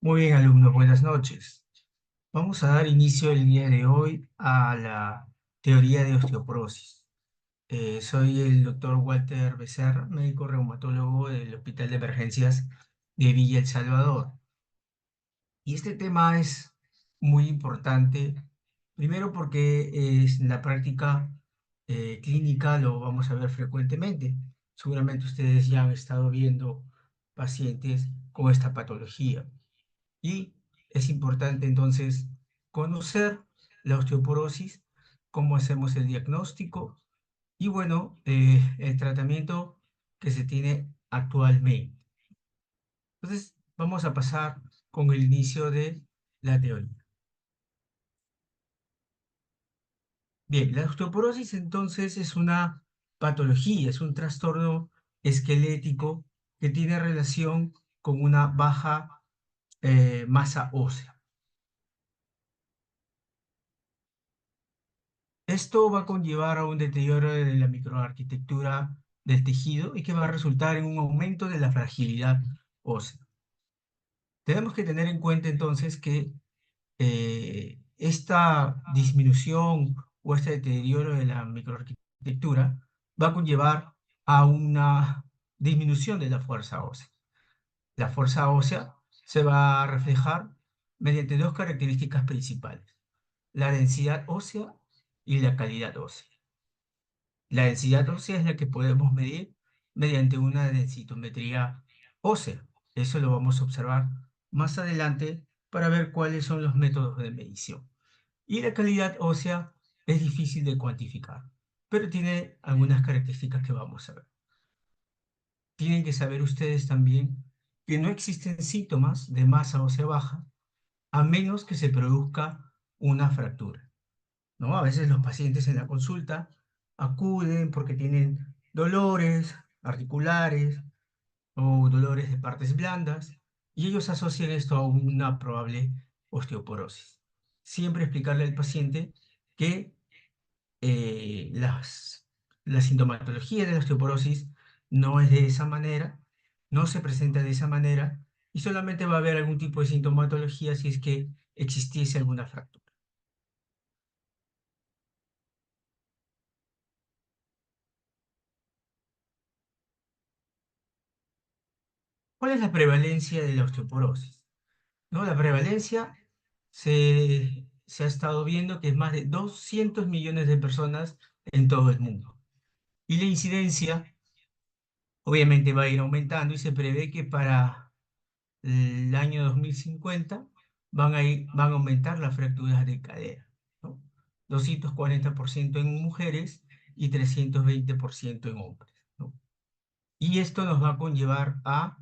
Muy bien, alumnos, buenas noches. Vamos a dar inicio el día de hoy a la teoría de osteoporosis. Soy el doctor Walter Becerra, médico reumatólogo del Hospital de Emergencias de Villa El Salvador. Y este tema es muy importante, primero porque en la práctica clínica lo vamos a ver frecuentemente. Seguramente ustedes ya han estado viendo pacientes con esta patología. Y es importante entonces conocer la osteoporosis, cómo hacemos el diagnóstico y bueno, el tratamiento que se tiene actualmente. Entonces, vamos a pasar con el inicio de la teoría. Bien, la osteoporosis entonces es una patología, es un trastorno esquelético que tiene relación con una baja masa ósea. Esto va a conllevar a un deterioro de la microarquitectura del tejido y que va a resultar en un aumento de la fragilidad ósea. Tenemos que tener en cuenta entonces que esta disminución o este deterioro de la microarquitectura va a conllevar a una disminución de la fuerza ósea. La fuerza ósea se va a reflejar mediante dos características principales: la densidad ósea y la calidad ósea. La densidad ósea es la que podemos medir mediante una densitometría ósea. Eso lo vamos a observar más adelante para ver cuáles son los métodos de medición. Y la calidad ósea es difícil de cuantificar, pero tiene algunas características que vamos a ver. Tienen que saber ustedes también que no existen síntomas de masa ósea baja a menos que se produzca una fractura, ¿no? A veces los pacientes en la consulta acuden porque tienen dolores articulares o dolores de partes blandas y ellos asocian esto a una probable osteoporosis. Siempre explicarle al paciente que eh, las, la sintomatología de la osteoporosis no es de esa manera, no se presenta de esa manera y solamente va a haber algún tipo de sintomatología si es que existiese alguna fractura. ¿Cuál es la prevalencia de la osteoporosis? ¿No? La prevalencia se ha estado viendo que es más de 200 millones de personas en todo el mundo. Y la incidencia obviamente va a ir aumentando y se prevé que para el año 2050 van a aumentar las fracturas de cadera, ¿no? 240% en mujeres y 320% en hombres, ¿no? Y esto nos va a conllevar a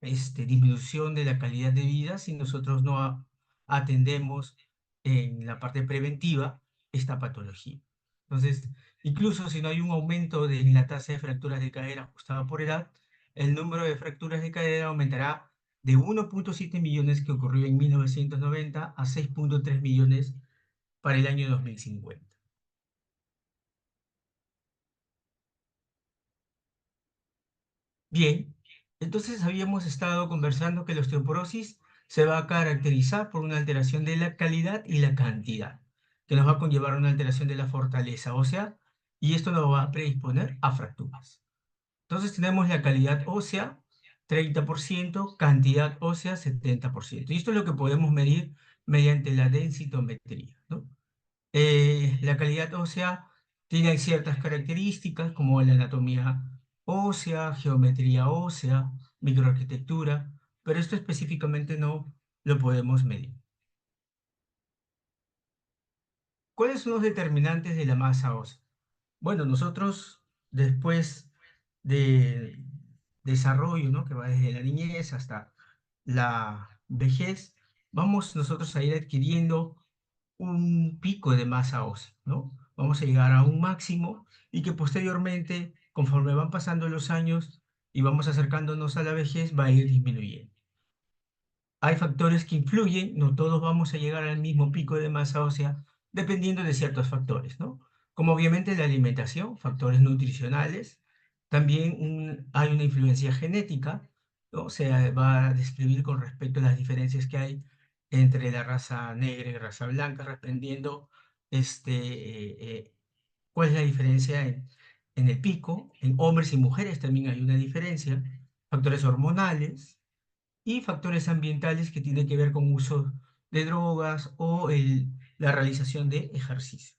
disminución de la calidad de vida si nosotros no atendemos en la parte preventiva esta patología. Entonces, incluso si no hay un aumento en la tasa de fracturas de cadera ajustada por edad, el número de fracturas de cadera aumentará de 1,7 millones que ocurrió en 1990 a 6,3 millones para el año 2050. Bien, entonces habíamos estado conversando que la osteoporosis se va a caracterizar por una alteración de la calidad y la cantidad, que nos va a conllevar a una alteración de la fortaleza ósea y esto nos va a predisponer a fracturas. Entonces tenemos la calidad ósea 30%, cantidad ósea 70%. Y esto es lo que podemos medir mediante la densitometría, ¿no? La calidad ósea tiene ciertas características como la anatomía ósea, geometría ósea, microarquitectura, pero esto específicamente no lo podemos medir. ¿Cuáles son los determinantes de la masa ósea? Bueno, nosotros después de desarrollo, ¿no? Que va desde la niñez hasta la vejez, vamos nosotros a ir adquiriendo un pico de masa ósea, ¿no? Vamos a llegar a un máximo y que posteriormente, conforme van pasando los años y vamos acercándonos a la vejez, va a ir disminuyendo. Hay factores que influyen, no todos vamos a llegar al mismo pico de masa ósea, dependiendo de ciertos factores, ¿no? Como obviamente la alimentación, factores nutricionales, también hay una influencia genética, ¿no? Se va a describir con respecto a las diferencias que hay entre la raza negra y raza blanca, dependiendo cuál es la diferencia en el pico. En hombres y mujeres también hay una diferencia, factores hormonales y factores ambientales que tienen que ver con uso de drogas o la realización de ejercicio.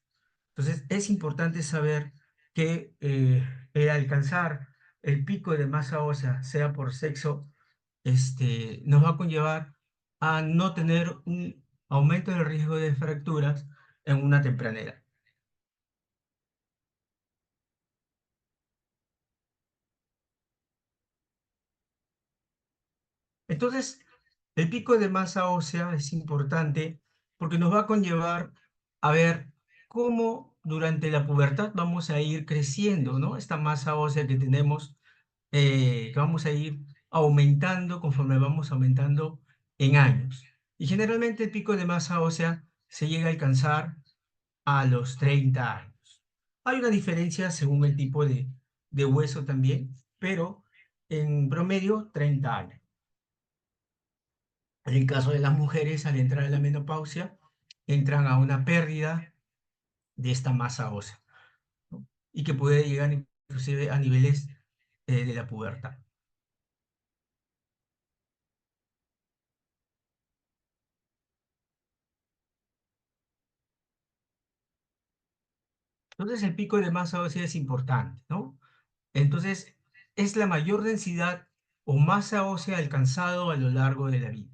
Entonces, es importante saber que el alcanzar el pico de masa ósea, sea por sexo, nos va a conllevar a no tener un aumento del riesgo de fracturas en una temprana edad. Entonces, el pico de masa ósea es importante porque nos va a conllevar a ver cómo durante la pubertad vamos a ir creciendo, ¿no? Esta masa ósea que tenemos, que vamos a ir aumentando conforme vamos aumentando en años. Y generalmente el pico de masa ósea se llega a alcanzar a los 30 años. Hay una diferencia según el tipo de hueso también, pero en promedio 30 años. En el caso de las mujeres, al entrar a la menopausia, entran a una pérdida de esta masa ósea, ¿no? Y que puede llegar inclusive a niveles de la pubertad. Entonces el pico de masa ósea es importante, ¿no? Entonces es la mayor densidad o masa ósea alcanzado a lo largo de la vida.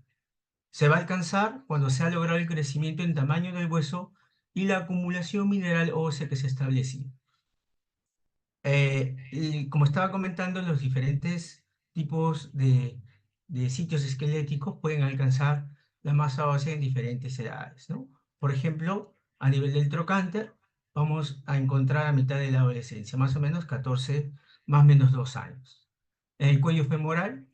Se va a alcanzar cuando se ha logrado el crecimiento en tamaño del hueso y la acumulación mineral ósea que se ha establecido. Y como estaba comentando, los diferentes tipos de sitios esqueléticos pueden alcanzar la masa ósea en diferentes edades, ¿no? Por ejemplo, a nivel del trocánter, vamos a encontrar a mitad de la adolescencia, más o menos 14, más o menos 2 años. En el cuello femoral,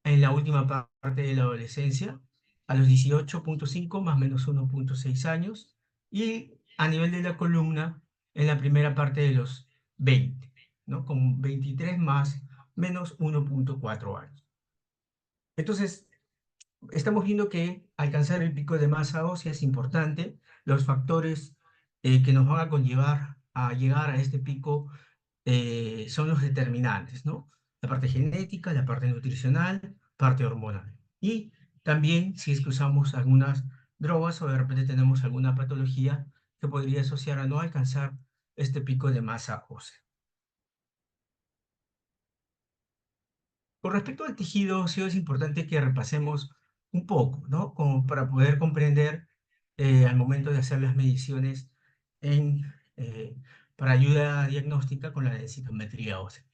en la última parte de la adolescencia, a los 18,5, más o menos 1,6 años, y a nivel de la columna, en la primera parte de los 20, ¿no? Con 23 más menos 1,4 años. Entonces, estamos viendo que alcanzar el pico de masa ósea es importante. Los factores que nos van a conllevar a llegar a este pico son los determinantes, ¿no? La parte genética, la parte nutricional, parte hormonal. Y también si es que usamos algunas drogas o de repente tenemos alguna patología que podría asociar a no alcanzar este pico de masa ósea. Con respecto al tejido óseo, es importante que repasemos un poco, ¿no? Como para poder comprender al momento de hacer las mediciones en, eh, para ayuda diagnóstica con la densitometría ósea.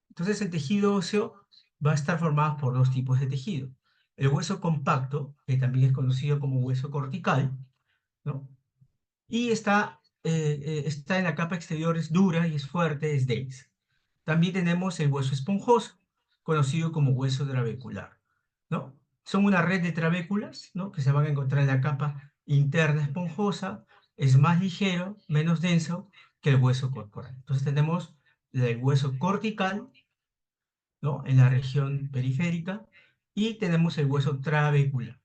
Entonces, el tejido óseo va a estar formado por dos tipos de tejido. El hueso compacto, que también es conocido como hueso cortical, ¿no? Y está en la capa exterior, es dura y es fuerte, es densa. También tenemos el hueso esponjoso, conocido como hueso trabecular, ¿no? Son una red de trabéculas, ¿no? Que se van a encontrar en la capa interna esponjosa, es más ligero, menos denso que el hueso corporal. Entonces tenemos el hueso cortical, ¿no? En la región periférica, y tenemos el hueso trabecular.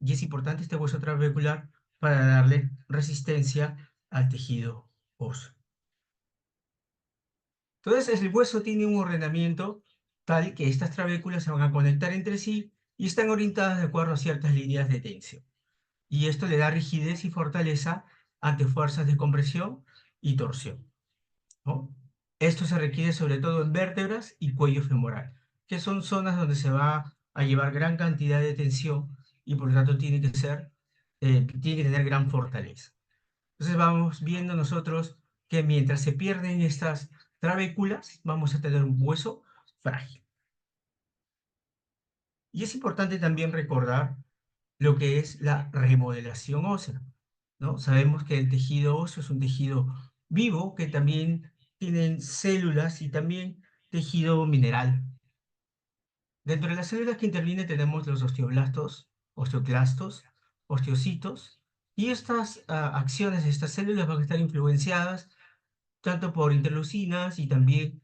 Y es importante este hueso trabecular para darle resistencia al tejido óseo. Entonces, el hueso tiene un ordenamiento tal que estas trabéculas se van a conectar entre sí y están orientadas de acuerdo a ciertas líneas de tensión. Y esto le da rigidez y fortaleza ante fuerzas de compresión y torsión, ¿no? Esto se requiere sobre todo en vértebras y cuello femoral, que son zonas donde se va a llevar gran cantidad de tensión y por lo tanto tiene que tener gran fortaleza. Entonces vamos viendo nosotros que mientras se pierden estas trabéculas, vamos a tener un hueso frágil. Y es importante también recordar lo que es la remodelación ósea, ¿no? Sabemos que el tejido óseo es un tejido vivo que también tiene células y también tejido mineral. Dentro de las células que intervienen tenemos los osteoblastos, osteoclastos, osteocitos, y estas acciones de estas células van a estar influenciadas tanto por interleucinas y también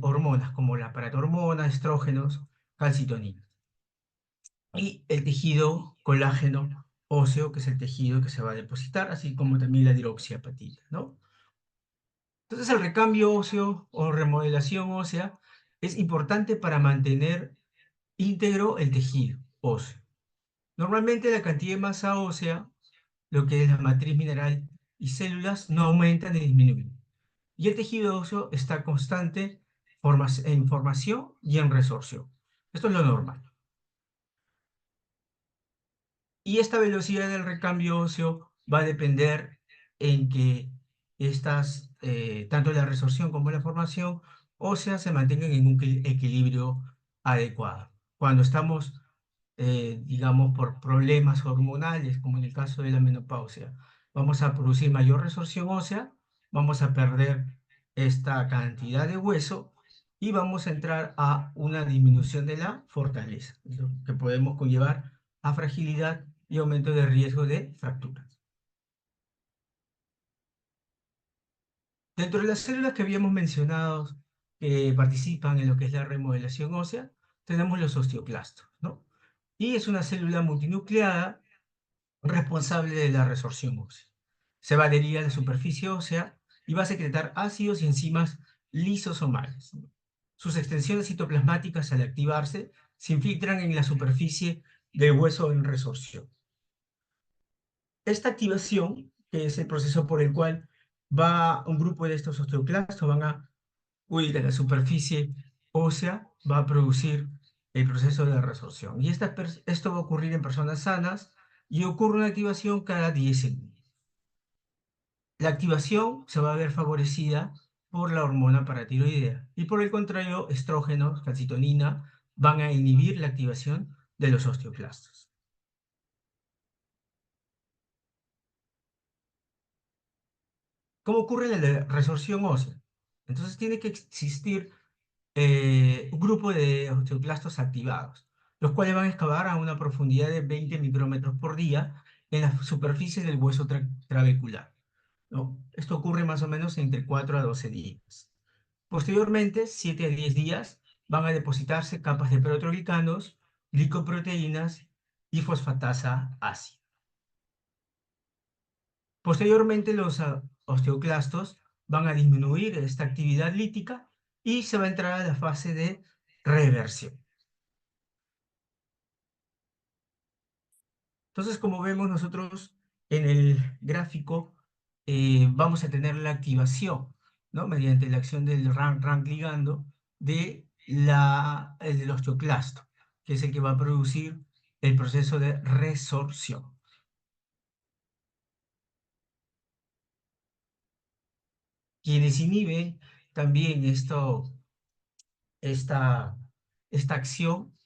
hormonas como la paratormona, estrógenos, calcitonina. Y el tejido colágeno óseo, que es el tejido que se va a depositar, así como también la hidroxiapatita, ¿no? Entonces el recambio óseo o remodelación ósea es importante para mantener íntegro el tejido óseo. Normalmente la cantidad de masa ósea, lo que es la matriz mineral y células, no aumentan ni disminuyen. Y el tejido óseo está constante en formación y en resorción. Esto es lo normal. Y esta velocidad del recambio óseo va a depender en que tanto la resorción como la formación ósea se mantengan en un equilibrio adecuado. Cuando estamos, digamos, por problemas hormonales, como en el caso de la menopausia, vamos a producir mayor resorción ósea, vamos a perder esta cantidad de hueso y vamos a entrar a una disminución de la fortaleza, lo que podemos conllevar a fragilidad y aumento de riesgo de fracturas. Dentro de las células que habíamos mencionado que participan en lo que es la remodelación ósea, tenemos los osteoclastos, ¿no? Y es una célula multinucleada responsable de la resorción ósea. Se va a adherir a la superficie ósea y va a secretar ácidos y enzimas lisosomales, ¿no? Sus extensiones citoplasmáticas, al activarse, se infiltran en la superficie del hueso en resorción. Esta activación, que es el proceso por el cual va un grupo de estos osteoclastos, van a huir de la superficie ósea, va a producir el proceso de resorción. Y esto va a ocurrir en personas sanas y ocurre una activación cada 10 segundos. La activación se va a ver favorecida por la hormona paratiroidea y por el contrario, estrógenos, calcitonina, van a inhibir la activación de los osteoclastos. ¿Cómo ocurre la resorción ósea? Entonces tiene que existir un grupo de osteoclastos activados, los cuales van a excavar a una profundidad de 20 micrómetros por día en la superficie del hueso trabecular, ¿no? Esto ocurre más o menos entre 4 a 12 días. Posteriormente, 7 a 10 días, van a depositarse capas de proteoglicanos, glicoproteínas y fosfatasa ácida. Posteriormente, los osteoclastos van a disminuir esta actividad lítica y se va a entrar a la fase de reversión. Entonces, como vemos nosotros en el gráfico, vamos a tener la activación, ¿no? Mediante la acción del RANK ligando del osteoclasto, que es el que va a producir el proceso de resorción. Quienes inhiben también esta, esta acción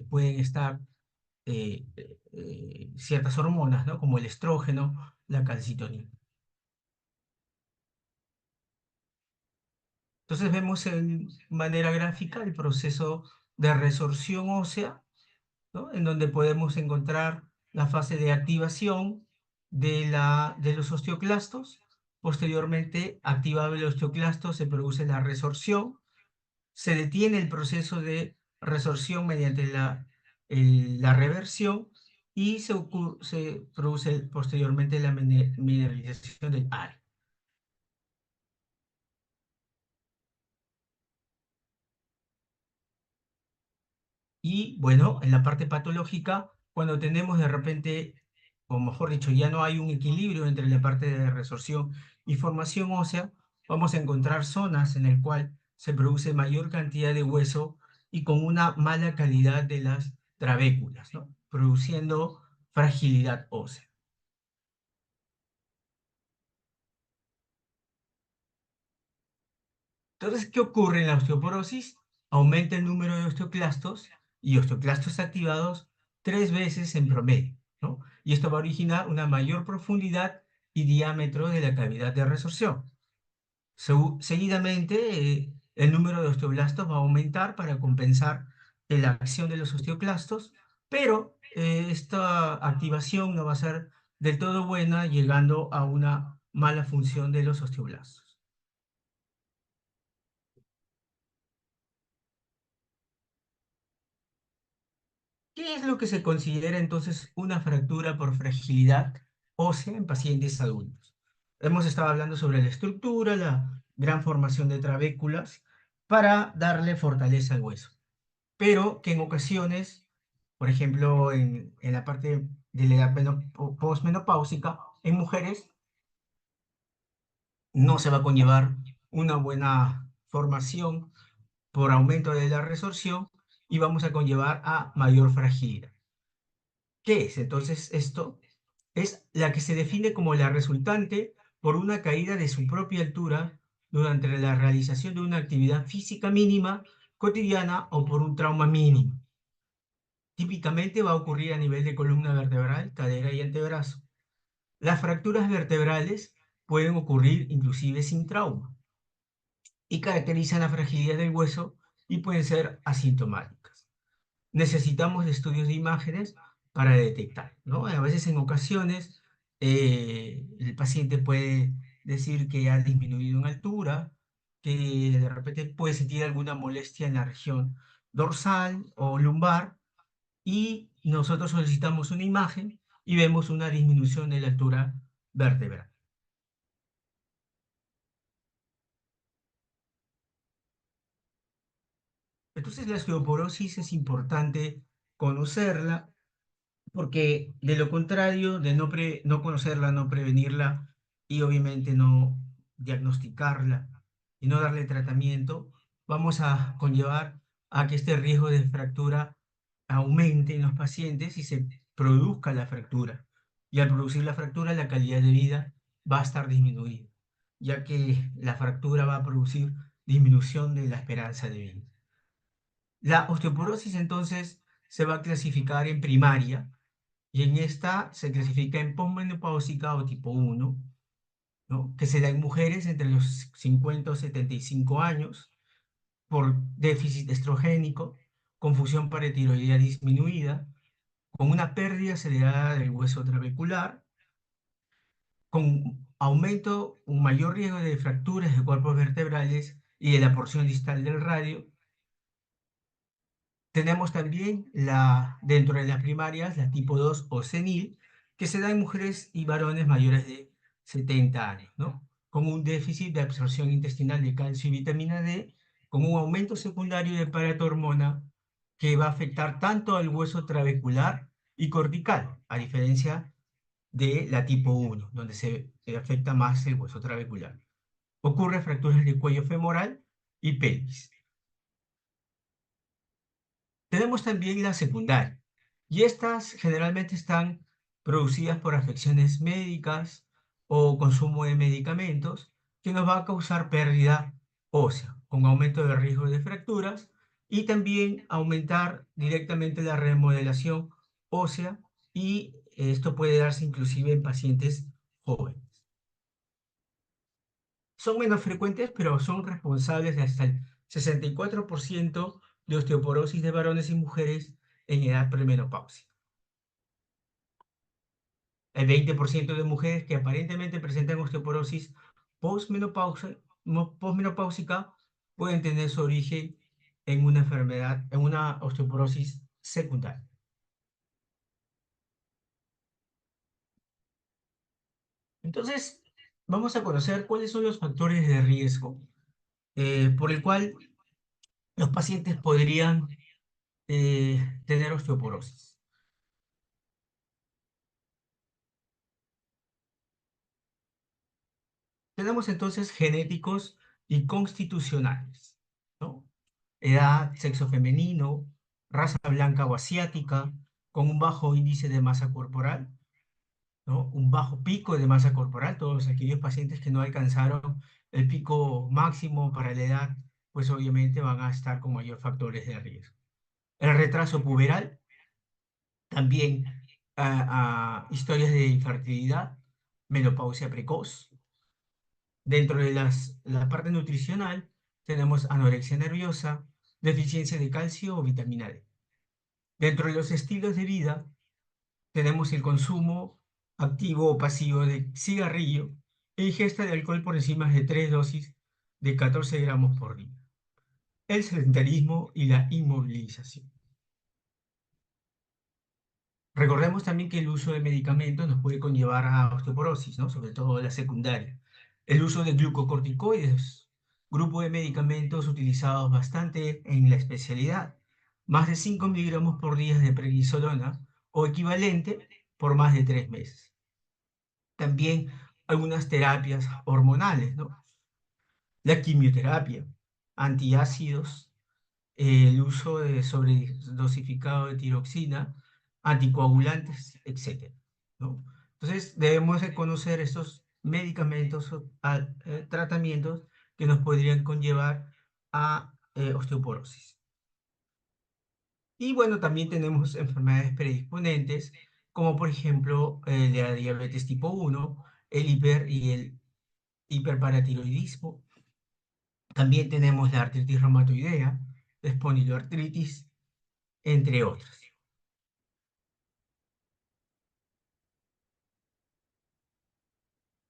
pueden estar ciertas hormonas, ¿no? Como el estrógeno, la calcitonina. Entonces vemos en manera gráfica el proceso de resorción ósea, ¿no? En donde podemos encontrar la fase de activación de los osteoclastos. Posteriormente, activado el osteoclasto, se produce la resorción. Se detiene el proceso de resorción mediante la reversión y se produce posteriormente la mineralización del área. Y bueno, en la parte patológica, cuando tenemos de repente, o mejor dicho, ya no hay un equilibrio entre la parte de resorción y formación ósea, vamos a encontrar zonas en las cuales se produce mayor cantidad de hueso y con una mala calidad de las trabéculas, ¿no? Produciendo fragilidad ósea. Entonces, ¿qué ocurre en la osteoporosis? Aumenta el número de osteoclastos y osteoclastos activados 3 veces en promedio, ¿no? Y esto va a originar una mayor profundidad y diámetro de la cavidad de resorción. Seguidamente, el número de osteoblastos va a aumentar para compensar la acción de los osteoclastos, pero esta activación no va a ser del todo buena, llegando a una mala función de los osteoblastos. ¿Qué es lo que se considera entonces una fractura por fragilidad ósea en pacientes adultos? Hemos estado hablando sobre la estructura, la gran formación de trabéculas para darle fortaleza al hueso, pero que en ocasiones, por ejemplo, en la parte de la edad posmenopáusica, en mujeres no se va a conllevar una buena formación por aumento de la resorción y vamos a conllevar a mayor fragilidad. ¿Qué es entonces esto? Es la que se define como la resultante por una caída de su propia altura durante la realización de una actividad física mínima cotidiana o por un trauma mínimo. Típicamente va a ocurrir a nivel de columna vertebral, cadera y antebrazo. Las fracturas vertebrales pueden ocurrir inclusive sin trauma y caracterizan la fragilidad del hueso y pueden ser asintomáticas. Necesitamos de estudios de imágenes para detectar, ¿no? A veces en ocasiones el paciente puede decir que ha disminuido en altura, que de repente puede sentir alguna molestia en la región dorsal o lumbar y nosotros solicitamos una imagen y vemos una disminución de la altura vertebral. Entonces la osteoporosis es importante conocerla porque de lo contrario, de no conocerla, no prevenirla y obviamente no diagnosticarla y no darle tratamiento, vamos a conllevar a que este riesgo de fractura aumente en los pacientes y se produzca la fractura. Y al producir la fractura, la calidad de vida va a estar disminuida, ya que la fractura va a producir disminución de la esperanza de vida. La osteoporosis entonces se va a clasificar en primaria y en esta se clasifica en posmenopáusica o tipo 1, ¿no? Que se da en mujeres entre los 50 o 75 años por déficit estrogénico, confusión paratiroidea disminuida, con una pérdida acelerada del hueso trabecular, con aumento, un mayor riesgo de fracturas de cuerpos vertebrales y de la porción distal del radio. Tenemos también dentro de las primarias, la tipo 2 o senil, que se da en mujeres y varones mayores de 70 años, ¿no? Con un déficit de absorción intestinal de calcio y vitamina D, con un aumento secundario de paratormona que va a afectar tanto al hueso trabecular y cortical, a diferencia de la tipo 1, donde se afecta más el hueso trabecular. Ocurre fracturas de cuello femoral y pelvis. Tenemos también la secundaria, y estas generalmente están producidas por afecciones médicas o consumo de medicamentos que nos va a causar pérdida ósea, con aumento de riesgo de fracturas y también aumentar directamente la remodelación ósea y esto puede darse inclusive en pacientes jóvenes. Son menos frecuentes, pero son responsables de hasta el 64% de osteoporosis de varones y mujeres en edad premenopáusica. El 20% de mujeres que aparentemente presentan osteoporosis posmenopáusica pueden tener su origen en una enfermedad, en una osteoporosis secundaria. Entonces, vamos a conocer cuáles son los factores de riesgo por el cual los pacientes podrían tener osteoporosis. Tenemos entonces genéticos y constitucionales, ¿no? Edad, sexo femenino, raza blanca o asiática, con un bajo índice de masa corporal, ¿no? Un bajo pico de masa corporal, todos aquellos pacientes que no alcanzaron el pico máximo para la edad, pues obviamente van a estar con mayor factores de riesgo. El retraso puberal, también historias de infertilidad, menopausia precoz. Dentro de la parte nutricional tenemos anorexia nerviosa, deficiencia de calcio o vitamina D. Dentro de los estilos de vida tenemos el consumo activo o pasivo de cigarrillo e ingesta de alcohol por encima de 3 dosis de 14 gramos por día. El sedentarismo y la inmovilización. Recordemos también que el uso de medicamentos nos puede conllevar a osteoporosis, ¿no? Sobre todo la secundaria. El uso de glucocorticoides, grupo de medicamentos utilizados bastante en la especialidad. Más de 5 miligramos por día de prednisolona o equivalente por más de 3 meses. También algunas terapias hormonales, ¿no? La quimioterapia, antiácidos, el uso de sobredosificado de tiroxina, anticoagulantes, etcétera, ¿no? Entonces, debemos de conocer estos medicamentos o tratamientos que nos podrían conllevar a osteoporosis. Y bueno, también tenemos enfermedades predisponentes, como por ejemplo la diabetes tipo 1, el y el hiperparatiroidismo. También tenemos la artritis reumatoidea, la espondiloartritis, entre otras.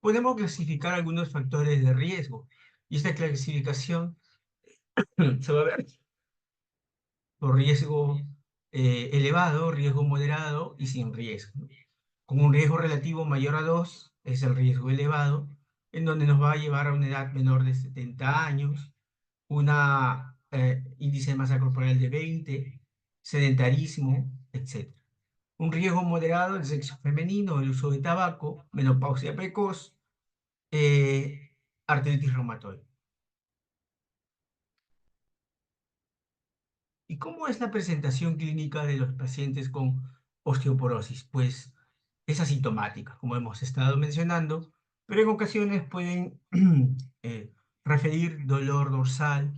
Podemos clasificar algunos factores de riesgo y esta clasificación se va a ver por riesgo elevado, riesgo moderado y sin riesgo. Con un riesgo relativo mayor a 2 es el riesgo elevado, en donde nos va a llevar a una edad menor de 70 años, una índice de masa corporal de 20, sedentarismo, etc. Un riesgo moderado, el sexo femenino, el uso de tabaco, menopausia precoz, artritis reumatoide. ¿Y cómo es la presentación clínica de los pacientes con osteoporosis? Pues es asintomática, como hemos estado mencionando, pero en ocasiones pueden referir dolor dorsal,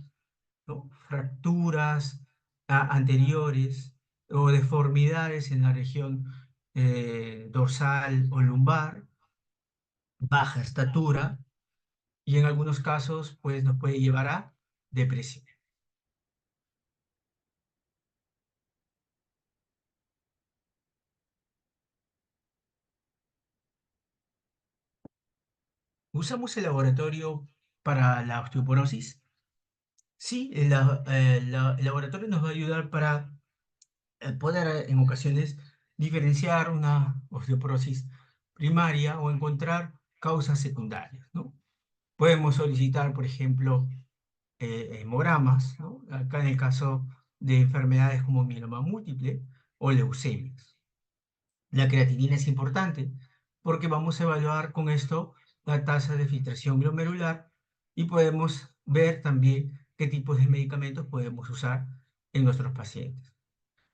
¿no? Fracturas anteriores o deformidades en la región dorsal o lumbar, baja estatura y en algunos casos pues nos puede llevar a depresión. ¿Usamos el laboratorio para la osteoporosis? Sí, el laboratorio nos va a ayudar para poder en ocasiones diferenciar una osteoporosis primaria o encontrar causas secundarias, ¿no? Podemos solicitar, por ejemplo, hemogramas, ¿no? Acá en el caso de enfermedades como mieloma múltiple o leucemias. La creatinina es importante porque vamos a evaluar con esto la tasa de filtración glomerular y podemos ver también qué tipos de medicamentos podemos usar en nuestros pacientes.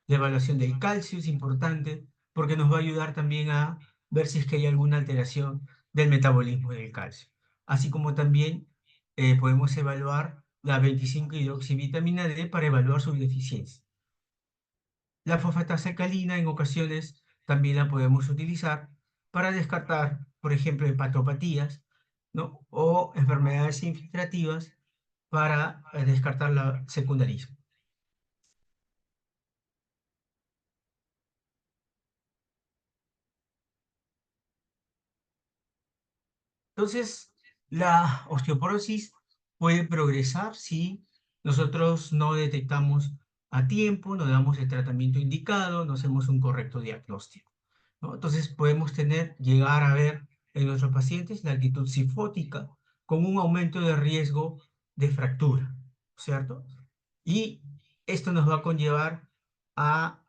La evaluación del calcio es importante porque nos va a ayudar también a ver si es que hay alguna alteración del metabolismo del calcio. Así como también podemos evaluar la 25-hidroxivitamina D para evaluar su deficiencia. La fosfatasa alcalina en ocasiones también la podemos utilizar para descartar, por ejemplo, hepatopatías, ¿no? O enfermedades infiltrativas para descartar la secundarismo. Entonces, la osteoporosis puede progresar si nosotros no detectamos a tiempo, no damos el tratamiento indicado, no hacemos un correcto diagnóstico, ¿no? Entonces, podemos llegar a ver en nuestros pacientes la actitud cifótica con un aumento de riesgo de fractura, ¿cierto? Y esto nos va a conllevar a,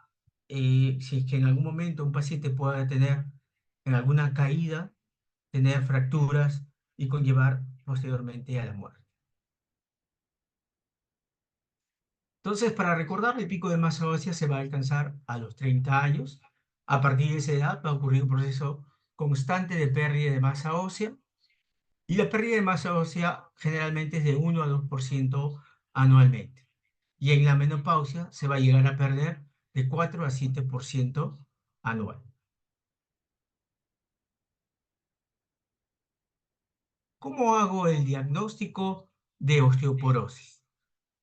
si es que en algún momento un paciente pueda tener en alguna caída, tener fracturas y conllevar posteriormente a la muerte. Entonces, para recordar, el pico de masa ósea se va a alcanzar a los 30 años. A partir de esa edad va a ocurrir un proceso constante de pérdida de masa ósea y la pérdida de masa ósea generalmente es de 1 a 2% anualmente. Y en la menopausia se va a llegar a perder de 4 a 7% anual. ¿Cómo hago el diagnóstico de osteoporosis?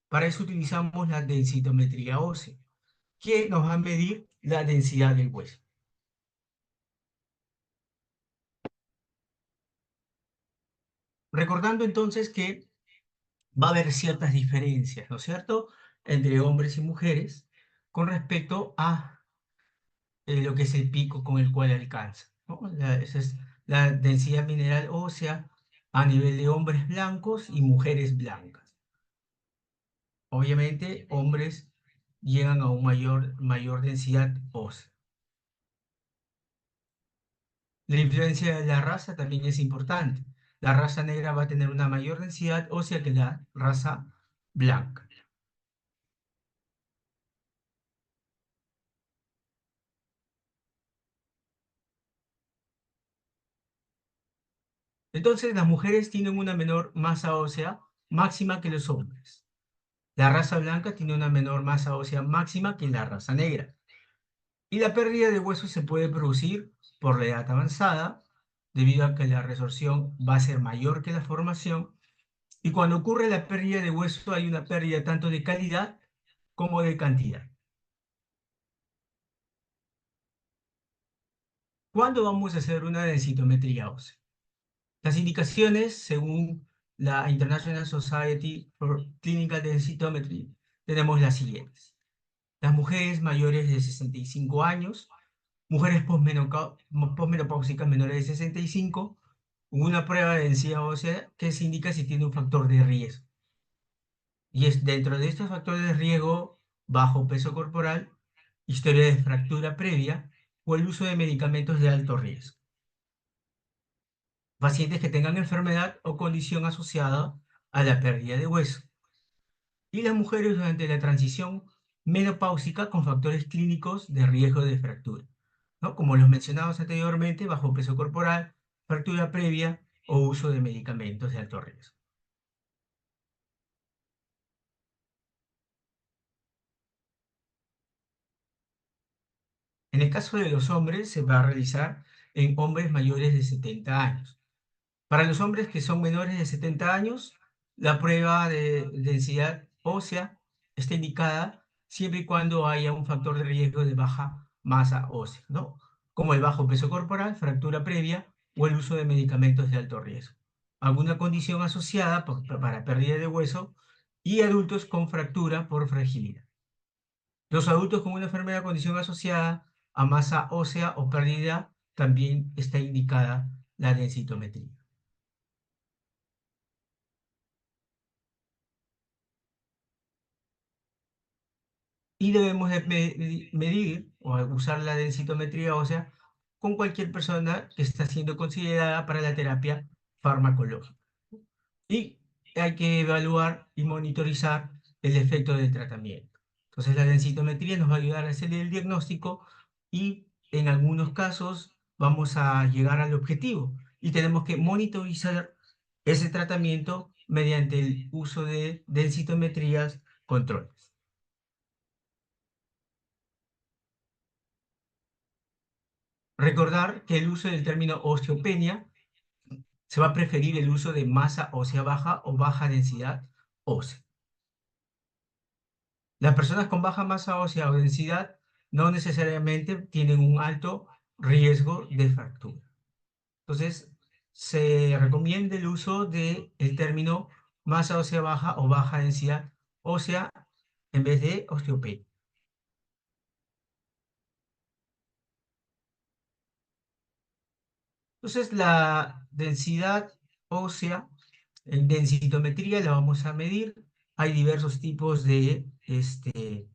Para eso utilizamos la densitometría ósea, que nos va a medir la densidad del hueso. Recordando entonces que va a haber ciertas diferencias, ¿no es cierto?, entre hombres y mujeres con respecto a lo que es el pico con el cual alcanza, ¿no? Esa es la densidad mineral ósea a nivel de hombres blancos y mujeres blancas. Obviamente, hombres llegan a una mayor densidad ósea. La influencia de la raza también es importante. La raza negra va a tener una mayor densidad ósea que la raza blanca. Entonces, las mujeres tienen una menor masa ósea máxima que los hombres. La raza blanca tiene una menor masa ósea máxima que la raza negra. Y la pérdida de hueso se puede producir por la edad avanzada, debido a que la resorción va a ser mayor que la formación. Y cuando ocurre la pérdida de hueso, hay una pérdida tanto de calidad como de cantidad. ¿Cuándo vamos a hacer una densitometría ósea? Las indicaciones, según la International Society for Clinical Densitometry, tenemos las siguientes. Las mujeres mayores de 65 años, mujeres posmenopáusicas menores de 65, una prueba de densidad ósea que se indica si tiene un factor de riesgo. Y es dentro de estos factores de riesgo, bajo peso corporal, historia de fractura previa o el uso de medicamentos de alto riesgo. Pacientes que tengan enfermedad o condición asociada a la pérdida de hueso. Y las mujeres durante la transición menopáusica con factores clínicos de riesgo de fractura, ¿no? Como los mencionados anteriormente, bajo peso corporal, fractura previa o uso de medicamentos de alto riesgo. En el caso de los hombres, se va a realizar en hombres mayores de 70 años. Para los hombres que son menores de 70 años, la prueba de densidad ósea está indicada siempre y cuando haya un factor de riesgo de baja masa ósea, ¿no? Como el bajo peso corporal, fractura previa o el uso de medicamentos de alto riesgo. Alguna condición asociada para pérdida de hueso y adultos con fractura por fragilidad. Los adultos con una enfermedad o condición asociada a masa ósea o pérdida también está indicada la densitometría. Y debemos de medir o usar la densitometría ósea con cualquier persona que está siendo considerada para la terapia farmacológica. Y hay que evaluar y monitorizar el efecto del tratamiento. Entonces la densitometría nos va a ayudar a hacer el diagnóstico y en algunos casos vamos a llegar al objetivo y tenemos que monitorizar ese tratamiento mediante el uso de densitometrías controles. Recordar que el uso del término osteopenia se va a preferir el uso de masa ósea baja o baja densidad ósea. Las personas con baja masa ósea o densidad no necesariamente tienen un alto riesgo de fractura. Entonces, se recomienda el uso del término masa ósea baja o baja densidad ósea en vez de osteopenia. Entonces, la densidad ósea en densitometría la vamos a medir. Hay diversos tipos de eh,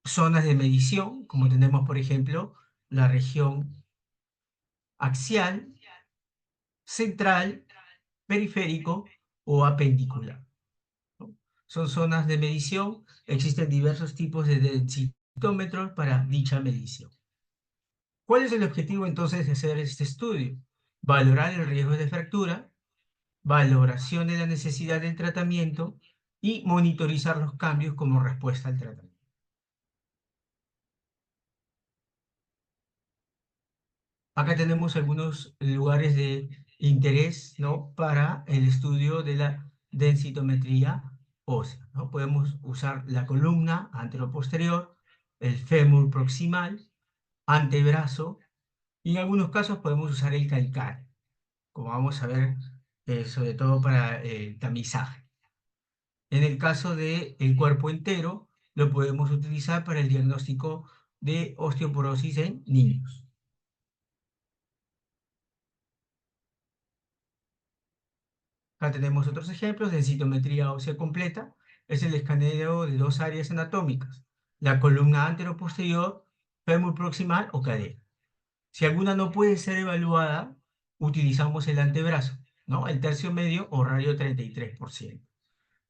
zonas de medición, como tenemos, por ejemplo, la región axial, central, periférico o apendicular, ¿no? Son zonas de medición. Existen diversos tipos de densitómetros para dicha medición. ¿Cuál es el objetivo entonces de hacer este estudio? Valorar el riesgo de fractura, valoración de la necesidad del tratamiento y monitorizar los cambios como respuesta al tratamiento. Acá tenemos algunos lugares de interés, ¿no?, para el estudio de la densitometría ósea, ¿no? Podemos usar la columna anteroposterior, el fémur proximal, antebrazo, y en algunos casos podemos usar el calcáneo, como vamos a ver, sobre todo para el tamizaje. En el caso del cuerpo entero, lo podemos utilizar para el diagnóstico de osteoporosis en niños. Acá tenemos otros ejemplos de densitometría ósea completa. Es el escaneo de dos áreas anatómicas, la columna anteroposterior, fémur proximal o cadera. Si alguna no puede ser evaluada, utilizamos el antebrazo, ¿no? El tercio medio o radio 33%.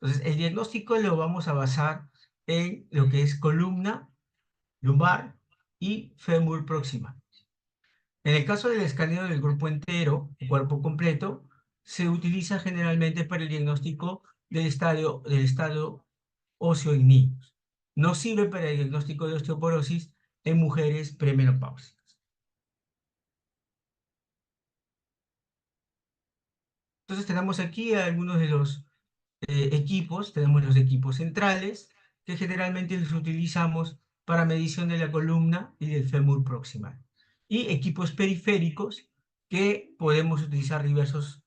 Entonces, el diagnóstico lo vamos a basar en lo que es columna, lumbar y fémur proximal. En el caso del escaneo del grupo entero, o cuerpo completo, se utiliza generalmente para el diagnóstico del estado óseo en niños. No sirve para el diagnóstico de osteoporosis en mujeres premenopáusicas. Entonces tenemos aquí algunos de los equipos. Tenemos los equipos centrales, que generalmente los utilizamos para medición de la columna y del fémur proximal. Y equipos periféricos, que podemos utilizar diversas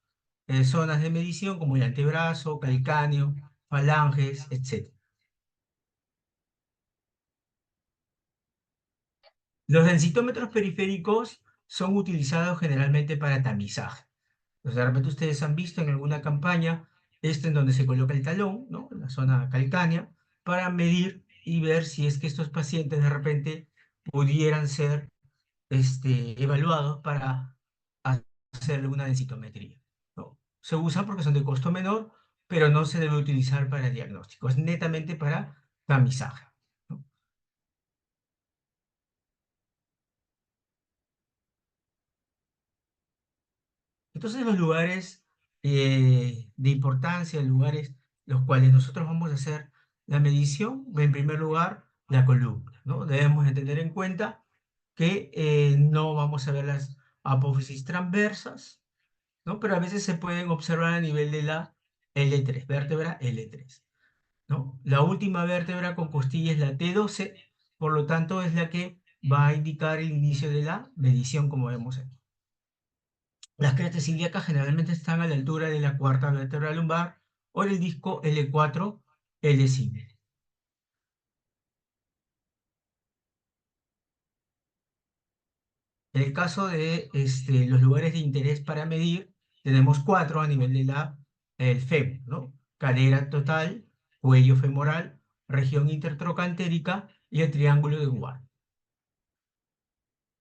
zonas de medición, como el antebrazo, calcáneo, falanges, etc. Los densitómetros periféricos son utilizados generalmente para tamizaje. Pues de repente ustedes han visto en alguna campaña en donde se coloca el talón, ¿no? En la zona calcánea, para medir y ver si es que estos pacientes de repente pudieran ser evaluados para hacerle una densitometría, ¿no? Se usan porque son de costo menor, pero no se debe utilizar para diagnóstico, es netamente para tamizaje, ¿no? Entonces los lugares de importancia, lugares los cuales nosotros vamos a hacer la medición, en primer lugar, la columna, ¿no? Debemos de tener en cuenta que no vamos a ver las apófisis transversas, ¿no? Pero a veces se pueden observar a nivel de la L3, vértebra L3, ¿no? La última vértebra con costilla es la T12, por lo tanto es la que va a indicar el inicio de la medición, como vemos aquí. Las crestas ilíacas generalmente están a la altura de la cuarta vértebra lumbar o del disco L4, L5. En el caso de los lugares de interés para medir, tenemos cuatro a nivel de el fémur, ¿no? Cadera total, cuello femoral, región intertrocantérica y el triángulo de Ward,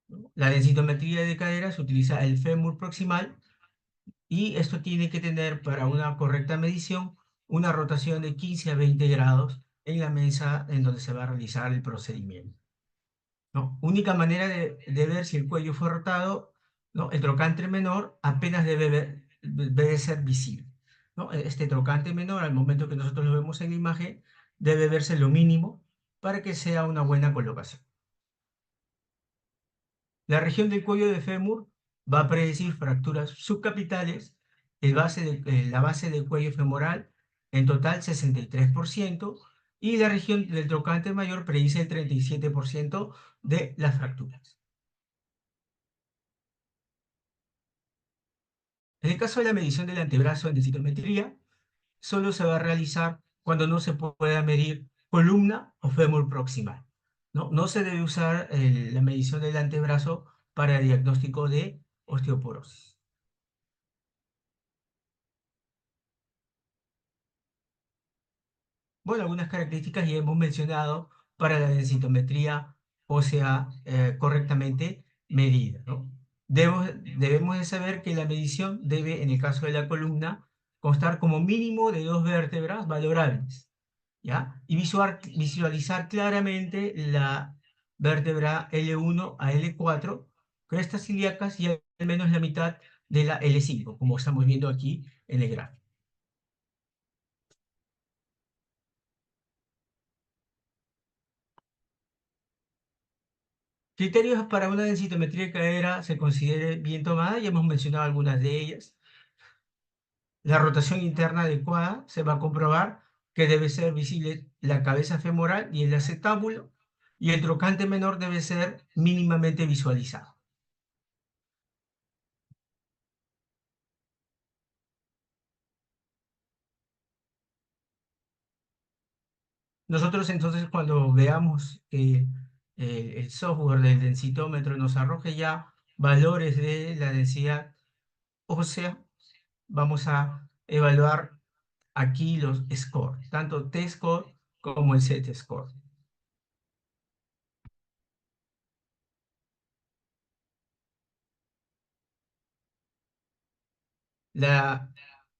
¿no? La densitometría de cadera se utiliza el fémur proximal, y esto tiene que tener, para una correcta medición, una rotación de 15 a 20 grados en la mesa en donde se va a realizar el procedimiento, ¿no? Única manera de ver si el cuello fue rotado, ¿no? El trocante menor apenas debe ser visible, ¿no? Este trocante menor, al momento que nosotros lo vemos en la imagen, debe verse lo mínimo para que sea una buena colocación. La región del cuello de fémur va a predecir fracturas subcapitales, la base del cuello femoral en total 63%, y la región del trocante mayor predice el 37% de las fracturas. En el caso de la medición del antebrazo en densitometría, solo se va a realizar cuando no se pueda medir columna o fémur proximal, ¿no? No se debe usar la medición del antebrazo para el diagnóstico de osteoporosis. Bueno, algunas características ya hemos mencionado para la densitometría ósea correctamente medida, ¿no? Debemos de saber que la medición debe, en el caso de la columna, constar como mínimo de dos vértebras valorables, ¿ya? Y visualizar claramente la vértebra L1 a L4, crestas ilíacas y al menos la mitad de la L5, como estamos viendo aquí en el gráfico. Criterios para una densitometría de cadera se considere bien tomada, ya hemos mencionado algunas de ellas. La rotación interna adecuada, se va a comprobar que debe ser visible la cabeza femoral y el acetábulo, y el trocante menor debe ser mínimamente visualizado. Nosotros entonces cuando veamos que el software del densitómetro nos arroje ya valores de la densidad ósea, vamos a evaluar aquí los scores, tanto T-score como el Z-score. La,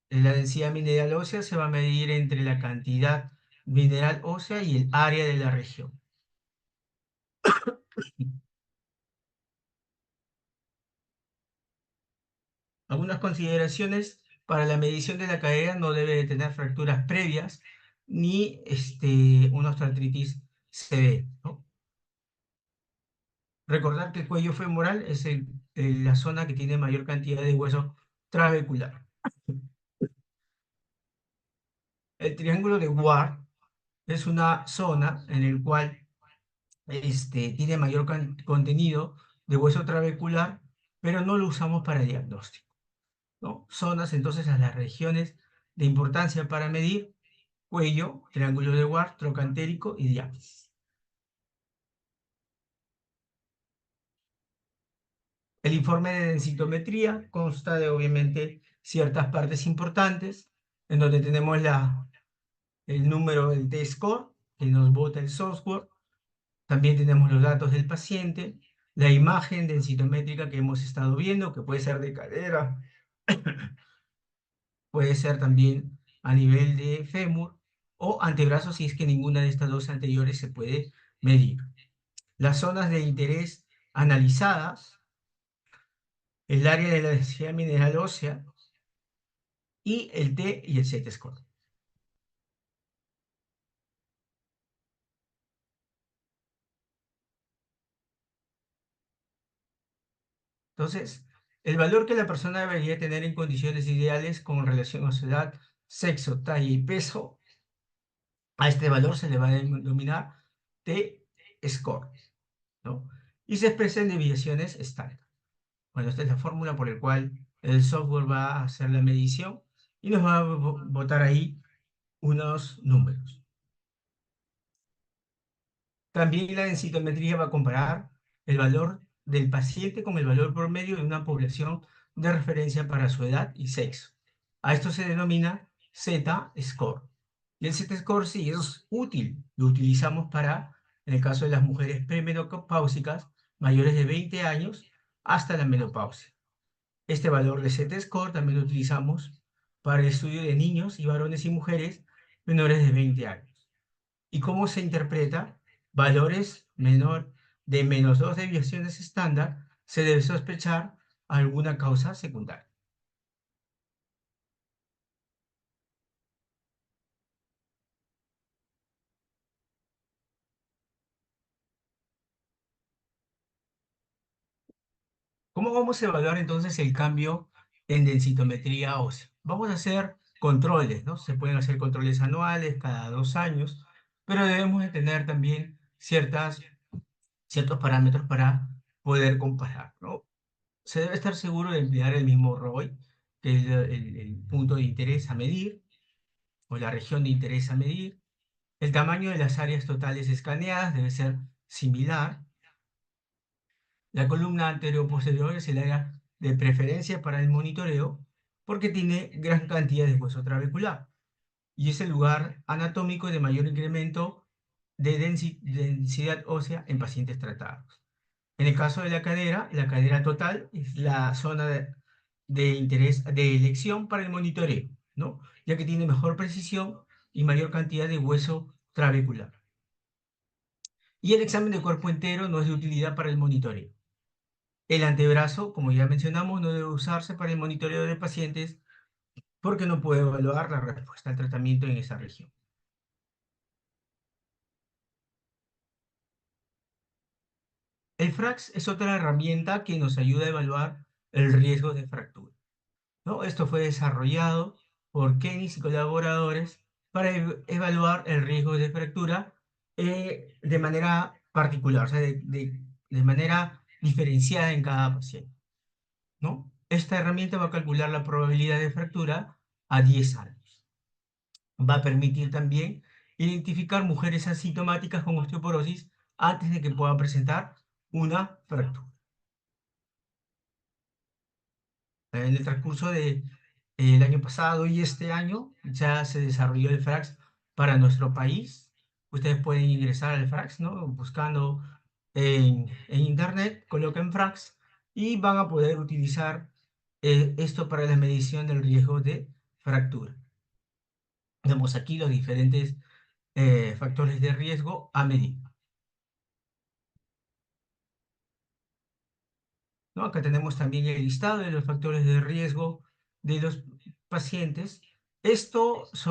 la densidad mineral ósea se va a medir entre la cantidad mineral ósea y el área de la región. Algunas consideraciones: para la medición de la cadera no debe de tener fracturas previas ni una osteoartritis severa, ¿no? Recordar que el cuello femoral es la zona que tiene mayor cantidad de hueso trabecular. El triángulo de Ward es una zona en la cual tiene mayor contenido de hueso trabecular, pero no lo usamos para diagnóstico, ¿no? Zonas entonces a las regiones de importancia para medir: cuello, triángulo de Ward, trocantérico y diáfisis. El informe de densitometría consta de, obviamente, ciertas partes importantes, en donde tenemos el número del T-score, que nos bota el software. También tenemos los datos del paciente, la imagen densitométrica que hemos estado viendo, que puede ser de cadera, puede ser también a nivel de fémur o antebrazo, si es que ninguna de estas dos anteriores se puede medir. Las zonas de interés analizadas: el área de la densidad mineral ósea y el T y el Z-score. Entonces, el valor que la persona debería tener en condiciones ideales con relación a su edad, sexo, talla y peso, a este valor se le va a denominar T-score, ¿no? Y se expresa en desviaciones estándar. Bueno, esta es la fórmula por la cual el software va a hacer la medición y nos va a botar ahí unos números. También la densitometría va a comparar el valor del paciente con el valor promedio de una población de referencia para su edad y sexo. A esto se denomina Z-score. Y el Z-score sí es útil, lo utilizamos para, en el caso de las mujeres premenopáusicas mayores de 20 años hasta la menopausia. Este valor de Z-score también lo utilizamos para el estudio de niños y varones y mujeres menores de 20 años. ¿Y cómo se interpreta? Valores de menos 2 desviaciones estándar, se debe sospechar alguna causa secundaria. ¿Cómo vamos a evaluar entonces el cambio en densitometría ósea? Vamos a hacer controles, ¿no? Se pueden hacer controles anuales, cada 2 años, pero debemos de tener también ciertos parámetros para poder comparar, ¿no? Se debe estar seguro de emplear el mismo ROI, que es el punto de interés a medir, o la región de interés a medir. El tamaño de las áreas totales escaneadas debe ser similar. La columna anterior-posterior es el área de preferencia para el monitoreo porque tiene gran cantidad de hueso trabecular y es el lugar anatómico de mayor incremento de densidad ósea en pacientes tratados. En el caso de la cadera total es la zona de interés de elección para el monitoreo, ¿no? Ya que tiene mejor precisión y mayor cantidad de hueso trabecular. Y el examen de cuerpo entero no es de utilidad para el monitoreo. El antebrazo, como ya mencionamos, no debe usarse para el monitoreo de pacientes porque no puede evaluar la respuesta al tratamiento en esa región. El FRAX es otra herramienta que nos ayuda a evaluar el riesgo de fractura, ¿no? Esto fue desarrollado por Kenis y colaboradores para evaluar el riesgo de fractura de manera particular, o sea, de manera diferenciada en cada paciente, ¿no? Esta herramienta va a calcular la probabilidad de fractura a 10 años. Va a permitir también identificar mujeres asintomáticas con osteoporosis antes de que puedan presentar una fractura. En el transcurso de el año pasado y este año ya se desarrolló el FRAX para nuestro país. Ustedes pueden ingresar al FRAX, ¿no? Buscando en internet, coloquen FRAX y van a poder utilizar esto para la medición del riesgo de fractura. Vemos aquí los diferentes factores de riesgo a medir. ¿No? Acá tenemos también el listado de los factores de riesgo de los pacientes. Esto se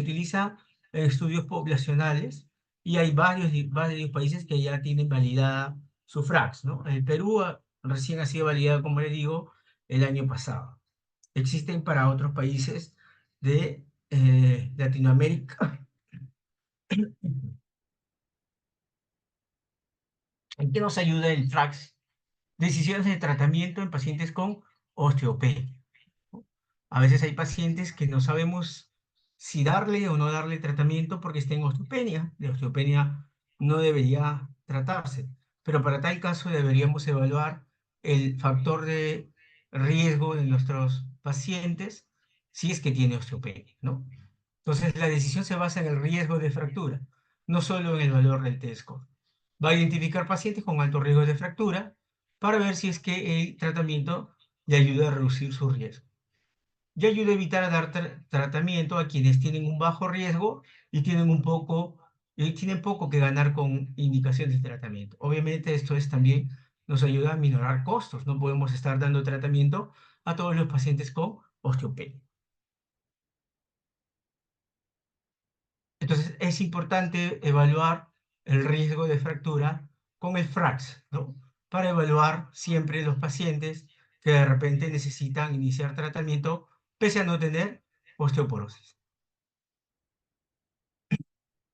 utiliza en estudios poblacionales y hay varios países que ya tienen validada su FRAX, ¿no? El Perú recién ha sido validado, como le digo, el año pasado. Existen para otros países de Latinoamérica. ¿En qué nos ayuda el FRAX? Decisiones de tratamiento en pacientes con osteopenia. A veces hay pacientes que no sabemos si darle o no darle tratamiento porque está en osteopenia. La osteopenia no debería tratarse, pero para tal caso deberíamos evaluar el factor de riesgo de nuestros pacientes si es que tiene osteopenia, ¿no? Entonces la decisión se basa en el riesgo de fractura, no solo en el valor del T-score. Va a identificar pacientes con alto riesgo de fractura para ver si es que el tratamiento le ayuda a reducir su riesgo y ayuda a evitar dar tratamiento a quienes tienen un bajo riesgo y tienen poco que ganar con indicaciones de tratamiento. Obviamente esto también nos ayuda a minorar costos. No podemos estar dando tratamiento a todos los pacientes con osteopenia. Entonces es importante evaluar el riesgo de fractura con el FRAX, ¿no? Para evaluar siempre los pacientes que de repente necesitan iniciar tratamiento pese a no tener osteoporosis.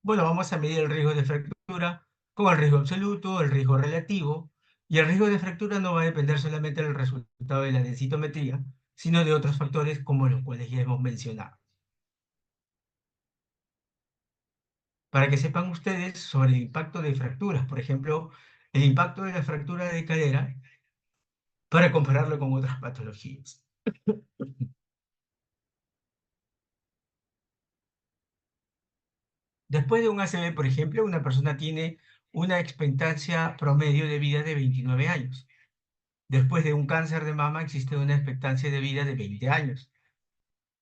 Bueno, vamos a medir el riesgo de fractura con el riesgo absoluto, el riesgo relativo, y el riesgo de fractura no va a depender solamente del resultado de la densitometría, sino de otros factores como los cuales ya hemos mencionado. Para que sepan ustedes sobre el impacto de fracturas, por ejemplo, el impacto de la fractura de cadera, para compararlo con otras patologías. Después de un ACV, por ejemplo, una persona tiene una expectancia promedio de vida de 29 años. Después de un cáncer de mama existe una expectancia de vida de 20 años.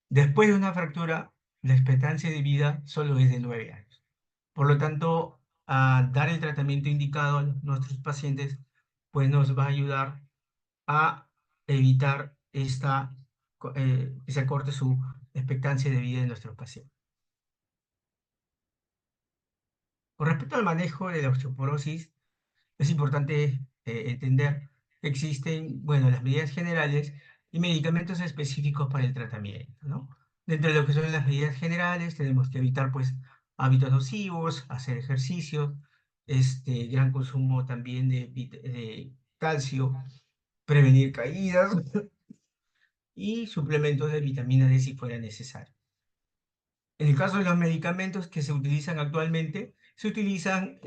Después de una fractura, la expectancia de vida solo es de 9 años. Por lo tanto, a dar el tratamiento indicado a nuestros pacientes, pues nos va a ayudar a evitar que se acorte su expectancia de vida de nuestros pacientes. Con respecto al manejo de la osteoporosis, es importante entender que existen, bueno, las medidas generales y medicamentos específicos para el tratamiento, ¿no? Dentro de lo que son las medidas generales, tenemos que evitar, pues, hábitos nocivos, hacer ejercicio, gran consumo también de calcio, prevenir caídas y suplementos de vitamina D si fuera necesario. En el caso de los medicamentos que se utilizan actualmente, se utilizan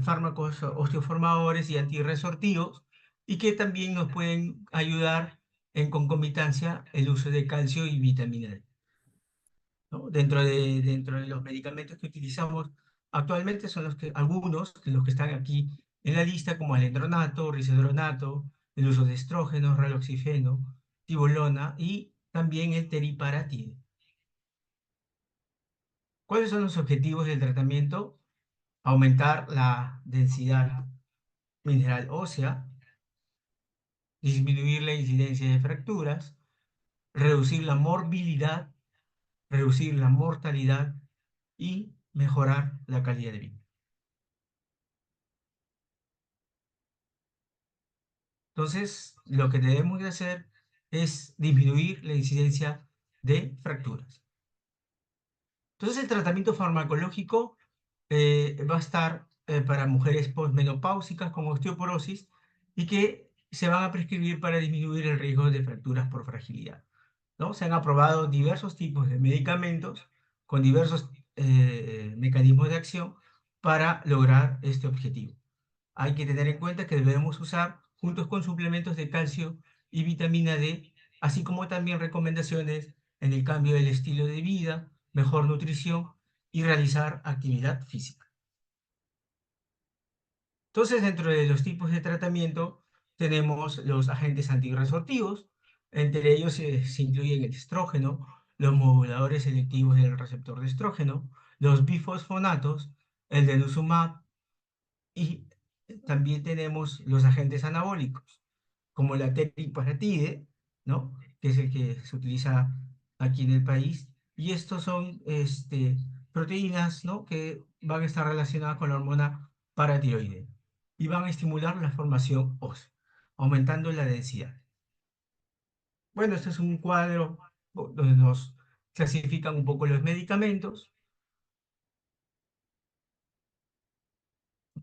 fármacos osteoformadores y antirresortivos y que también nos pueden ayudar en concomitancia el uso de calcio y vitamina D, ¿no? Dentro de los medicamentos que utilizamos actualmente son algunos de los que están aquí en la lista, como alendronato, risedronato, el uso de estrógenos, raloxifeno, tibolona y también el teriparatide. ¿Cuáles son los objetivos del tratamiento? Aumentar la densidad mineral ósea, disminuir la incidencia de fracturas, reducir la morbilidad, reducir la mortalidad y mejorar la calidad de vida. Entonces, lo que debemos de hacer es disminuir la incidencia de fracturas. Entonces, el tratamiento farmacológico va a estar para mujeres posmenopáusicas con osteoporosis y que se van a prescribir para disminuir el riesgo de fracturas por fragilidad, ¿no? Se han aprobado diversos tipos de medicamentos con diversos mecanismos de acción para lograr este objetivo. Hay que tener en cuenta que debemos usar juntos con suplementos de calcio y vitamina D, así como también recomendaciones en el cambio del estilo de vida, mejor nutrición y realizar actividad física. Entonces, dentro de los tipos de tratamiento tenemos los agentes antirresortivos, entre ellos se incluyen el estrógeno, los moduladores selectivos del receptor de estrógeno, los bifosfonatos, el denosumab y también tenemos los agentes anabólicos, como la teriparatide, ¿no? Que es el que se utiliza aquí en el país, y estos son proteínas, ¿no? Que van a estar relacionadas con la hormona paratiroidea y van a estimular la formación ósea, aumentando la densidad. Bueno, este es un cuadro donde nos clasifican un poco los medicamentos.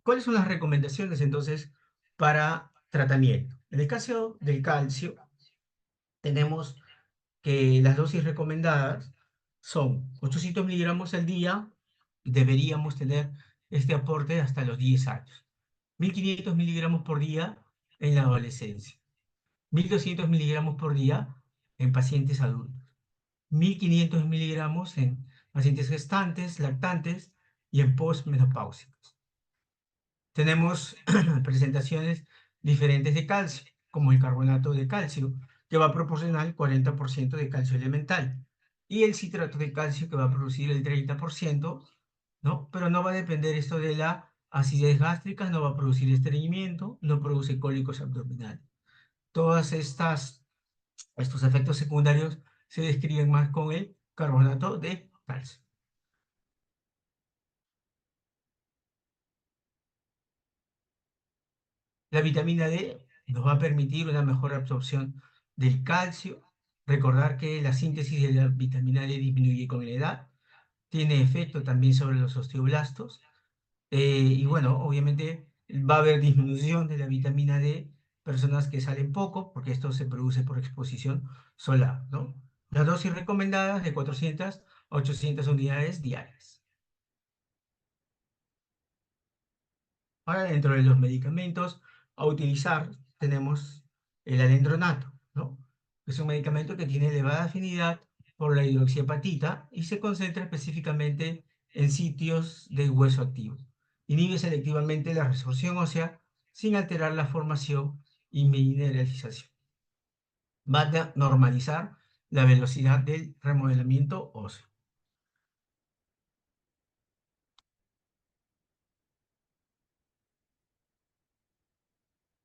¿Cuáles son las recomendaciones entonces para tratamiento? En el caso del calcio, tenemos que las dosis recomendadas son 800 miligramos al día. Deberíamos tener este aporte hasta los 10 años. 1500 miligramos por día en la adolescencia. 1200 miligramos por día en pacientes adultos. 1500 miligramos en pacientes gestantes, lactantes y en postmenopáusicos. Tenemos presentaciones diferentes de calcio, como el carbonato de calcio, que va a proporcionar el 40% de calcio elemental, y el citrato de calcio, que va a producir el 30%, ¿no? Pero no va a depender esto de la acidez gástrica, no va a producir estreñimiento, no produce cólicos abdominales. Todas estos efectos secundarios se describen más con el carbonato de calcio. La vitamina D nos va a permitir una mejor absorción del calcio. Recordar que la síntesis de la vitamina D disminuye con la edad, tiene efecto también sobre los osteoblastos. Y bueno, obviamente va a haber disminución de la vitamina D, personas que salen poco, porque esto se produce por exposición solar, ¿no? Las dosis recomendadas de 400 a 800 unidades diarias. Ahora, dentro de los medicamentos a utilizar, tenemos el alendronato, ¿no? Es un medicamento que tiene elevada afinidad por la hidroxiapatita y se concentra específicamente en sitios del hueso activo. Inhibe selectivamente la resorción ósea sin alterar la formación y mineralización. Va a normalizar la velocidad del remodelamiento óseo.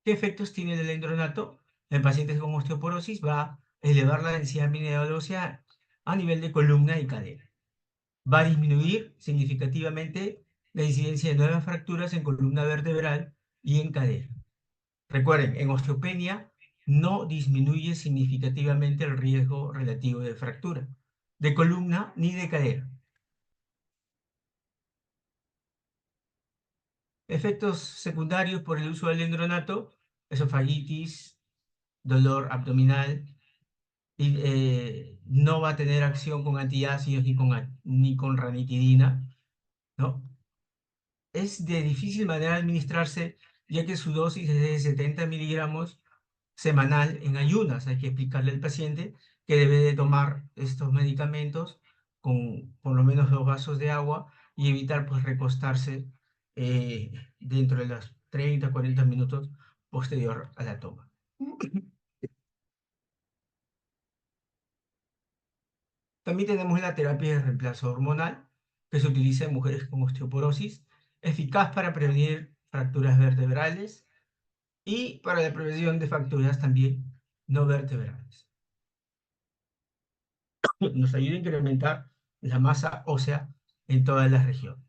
¿Qué efectos tiene el alendronato? En pacientes con osteoporosis va a elevar la densidad mineral ósea a nivel de columna y cadera. Va a disminuir significativamente la incidencia de nuevas fracturas en columna vertebral y en cadera. Recuerden, en osteopenia no disminuye significativamente el riesgo relativo de fractura de columna ni de cadera. Efectos secundarios por el uso del alendronato: esofagitis, dolor abdominal, y no va a tener acción con antiácidos ni con ranitidina, ¿no? Es de difícil manera administrarse, ya que su dosis es de 70 miligramos semanal en ayunas. Hay que explicarle al paciente que debe de tomar estos medicamentos con por lo menos 2 vasos de agua y evitar pues recostarse dentro de los 30 40 minutos posterior a la toma. También tenemos la terapia de reemplazo hormonal, que se utiliza en mujeres con osteoporosis, eficaz para prevenir fracturas vertebrales y para la prevención de fracturas también no vertebrales. Nos ayuda a incrementar la masa ósea en todas las regiones.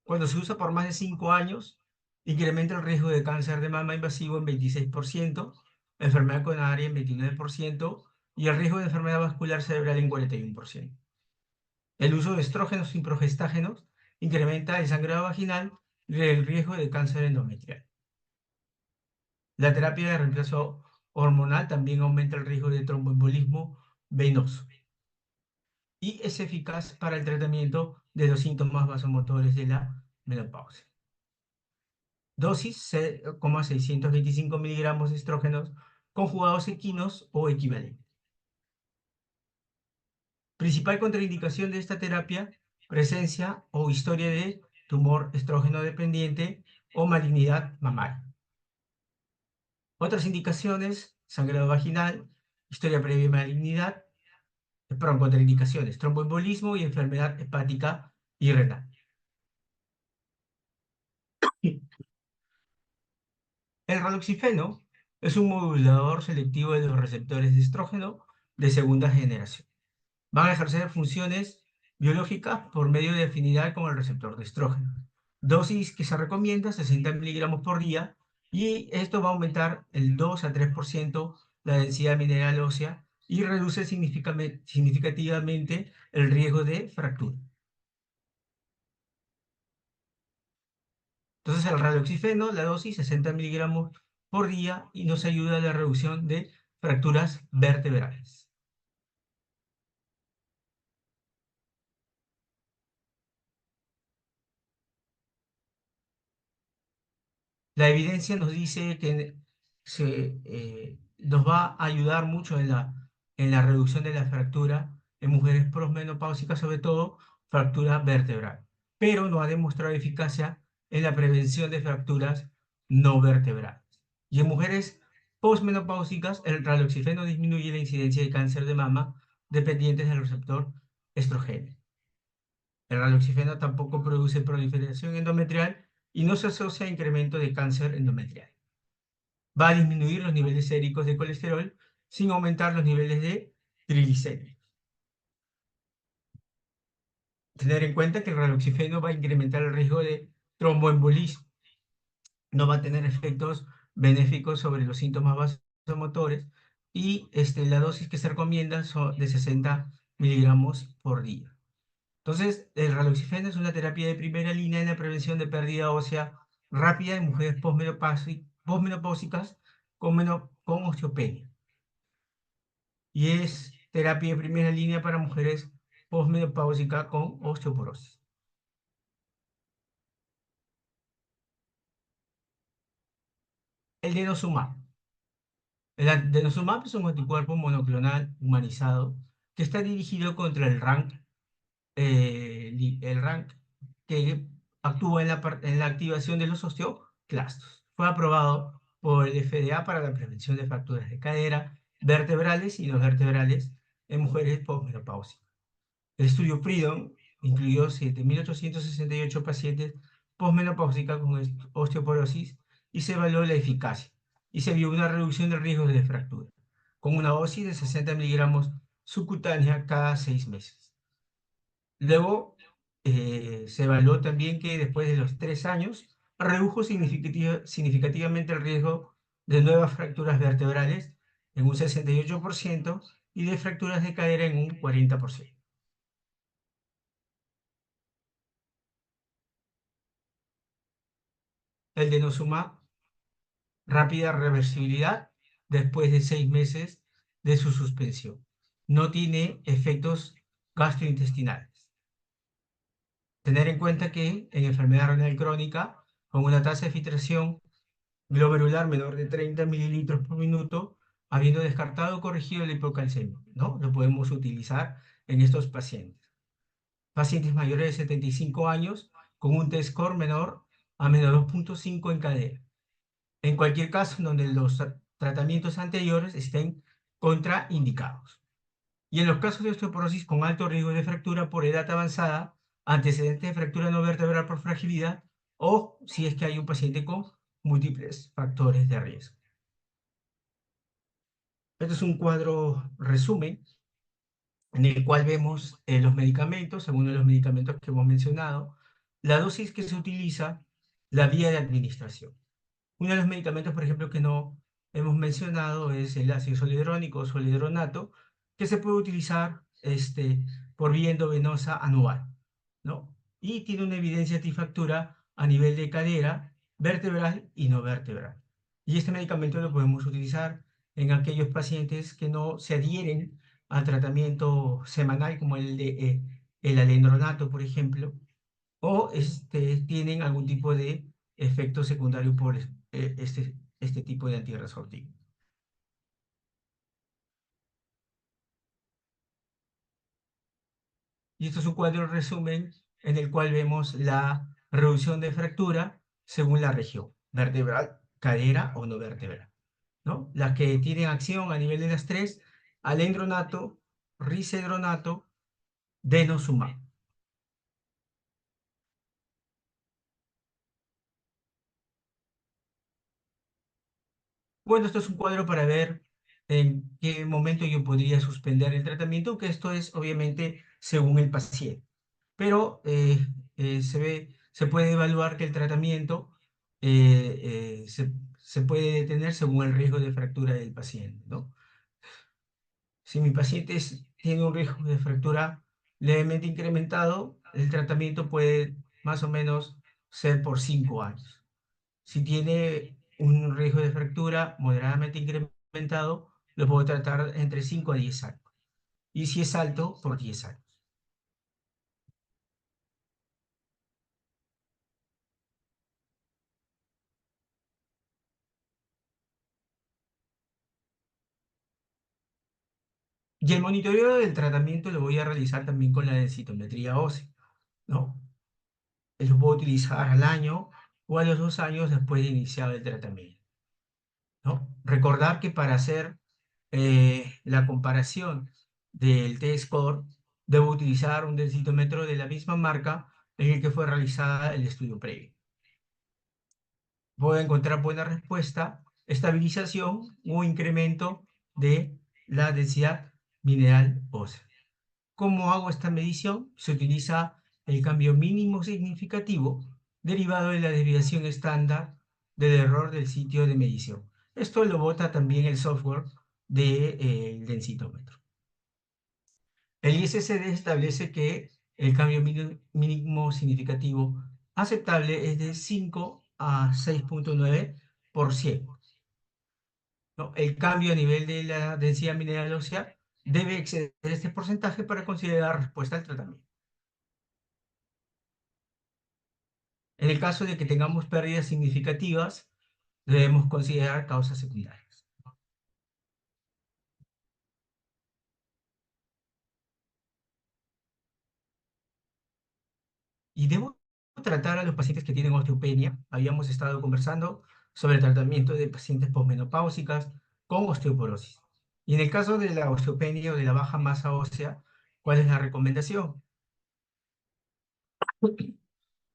Cuando se usa por más de 5 años, incrementa el riesgo de cáncer de mama invasivo en 26%, enfermedad coronaria en 29% y el riesgo de enfermedad vascular cerebral en 41%. El uso de estrógenos sin progestágenos incrementa el sangrado vaginal y el riesgo de cáncer endometrial. La terapia de reemplazo hormonal también aumenta el riesgo de tromboembolismo venoso. y es eficaz para el tratamiento de los síntomas vasomotores de la menopausia. Dosis 0,625 miligramos de estrógenos conjugados equinos o equivalentes. Principal contraindicación de esta terapia: presencia o historia de tumor estrógeno dependiente o malignidad mamaria. Otras indicaciones: sangrado vaginal, historia previa de malignidad, perdón, contraindicaciones: tromboembolismo y enfermedad hepática y renal. El raloxifeno es un modulador selectivo de los receptores de estrógeno de segunda generación. Van a ejercer funciones biológicas por medio de afinidad con el receptor de estrógeno. Dosis que se recomienda: 60 miligramos por día, y esto va a aumentar el 2 a 3% la densidad mineral ósea y reduce significativamente el riesgo de fractura. Entonces, el raloxifeno, la dosis 60 miligramos por día, y nos ayuda a la reducción de fracturas vertebrales. La evidencia nos dice que nos va a ayudar mucho en la reducción de la fractura en mujeres posmenopáusicas, sobre todo fractura vertebral, pero no ha demostrado eficacia en la prevención de fracturas no vertebrales. Y en mujeres posmenopáusicas, el raloxifeno disminuye la incidencia de cáncer de mama dependientes del receptor estrogénico. El raloxifeno tampoco produce proliferación endometrial y no se asocia a incremento de cáncer endometrial. Va a disminuir los niveles séricos de colesterol sin aumentar los niveles de triglicéridos. Tener en cuenta que el raloxifeno va a incrementar el riesgo de tromboembolismo. No va a tener efectos benéficos sobre los síntomas vasomotores, y la dosis que se recomienda son de 60 miligramos por día. Entonces, el raloxifeno es una terapia de primera línea en la prevención de pérdida ósea rápida en mujeres posmenopáusicas con osteopenia. Y es terapia de primera línea para mujeres posmenopáusicas con osteoporosis. El denosumab. El denosumab es un anticuerpo monoclonal humanizado que está dirigido contra el RANK, que actúa en la activación de los osteoclastos. Fue aprobado por el FDA para la prevención de fracturas de cadera, vertebrales y no vertebrales en mujeres posmenopáusicas. El estudio FREEDOM incluyó 7.868 pacientes posmenopáusicas con osteoporosis y se evaluó la eficacia, y se vio una reducción del riesgo de fractura, con una dosis de 60 miligramos subcutánea cada 6 meses. Luego, se evaluó también que después de los 3 años redujo significativamente el riesgo de nuevas fracturas vertebrales en un 68% y de fracturas de cadera en un 40%. El denosumab: rápida reversibilidad después de 6 meses de su suspensión. No tiene efectos gastrointestinales. Tener en cuenta que en enfermedad renal crónica, con una tasa de filtración glomerular menor de 30 mililitros por minuto, habiendo descartado o corregido la hipocalcemia, ¿no? Lo podemos utilizar en estos pacientes. Pacientes mayores de 75 años con un T-score menor a menos 2.5 en cadera. En cualquier caso, donde los tratamientos anteriores estén contraindicados. Y en los casos de osteoporosis con alto riesgo de fractura por edad avanzada, antecedentes de fractura no vertebral por fragilidad, o si es que hay un paciente con múltiples factores de riesgo. Este es un cuadro resumen en el cual vemos los medicamentos, algunos de los medicamentos que hemos mencionado, la dosis que se utiliza, la vía de administración. Uno de los medicamentos, por ejemplo, que no hemos mencionado es el ácido zoledrónico o zoledronato, que se puede utilizar por vía endovenosa anual, ¿no? Y tiene una evidencia antifractura a nivel de cadera, vertebral y no vertebral. Y este medicamento lo podemos utilizar en aquellos pacientes que no se adhieren al tratamiento semanal como el alendronato, por ejemplo, o tienen algún tipo de efecto secundario por este tipo de antirresortivo. Y esto es un cuadro resumen en el cual vemos la reducción de fractura según la región, vertebral, cadera o no vertebral, ¿no? Las que tienen acción a nivel de las tres: alendronato, risedronato, denosumab. Bueno, esto es un cuadro para ver en qué momento yo podría suspender el tratamiento, que esto es obviamente según el paciente. Pero se puede evaluar que el tratamiento se puede detener según el riesgo de fractura del paciente, ¿no? Si mi paciente tiene un riesgo de fractura levemente incrementado, el tratamiento puede más o menos ser por 5 años. Si tiene un riesgo de fractura moderadamente incrementado, lo puedo tratar entre 5 a 10 años. Y si es alto, por 10 años. Y el monitoreo del tratamiento lo voy a realizar también con la densitometría ósea, ¿no? Lo puedo utilizar al año o a los 2 años después de iniciar el tratamiento, ¿no? Recordar que para hacer la comparación del T-score, debo utilizar un densitómetro de la misma marca en el que fue realizada el estudio previo. Voy a encontrar buena respuesta, estabilización o incremento de la densidad mineral ósea. ¿Cómo hago esta medición? Se utiliza el cambio mínimo significativo derivado de la desviación estándar del error del sitio de medición. Esto lo bota también el software del densitómetro. El ISSD establece que el cambio mínimo significativo aceptable es de 5 a 6,9%. ¿No? El cambio a nivel de la densidad mineral ósea debe exceder este porcentaje para considerar respuesta al tratamiento. En el caso de que tengamos pérdidas significativas, debemos considerar causas secundarias. Y debo tratar a los pacientes que tienen osteopenia. Habíamos estado conversando sobre el tratamiento de pacientes posmenopáusicas con osteoporosis. Y en el caso de la osteopenia o de la baja masa ósea, ¿cuál es la recomendación?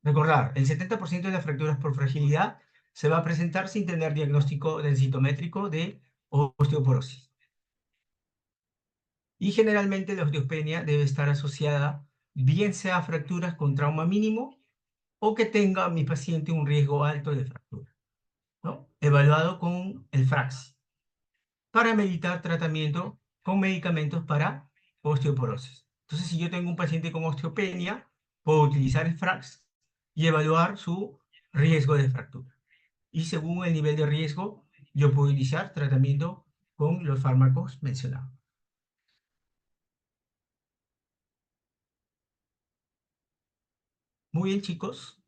Recordar, el 70% de las fracturas por fragilidad se va a presentar sin tener diagnóstico densitométrico de osteoporosis. Y generalmente la osteopenia debe estar asociada bien sea a fracturas con trauma mínimo o que tenga mi paciente un riesgo alto de fractura, ¿no? Evaluado con el FRAX para meditar tratamiento con medicamentos para osteoporosis. Entonces, si yo tengo un paciente con osteopenia, puedo utilizar el FRAX y evaluar su riesgo de fractura. Y según el nivel de riesgo, yo puedo iniciar tratamiento con los fármacos mencionados. Muy bien, chicos.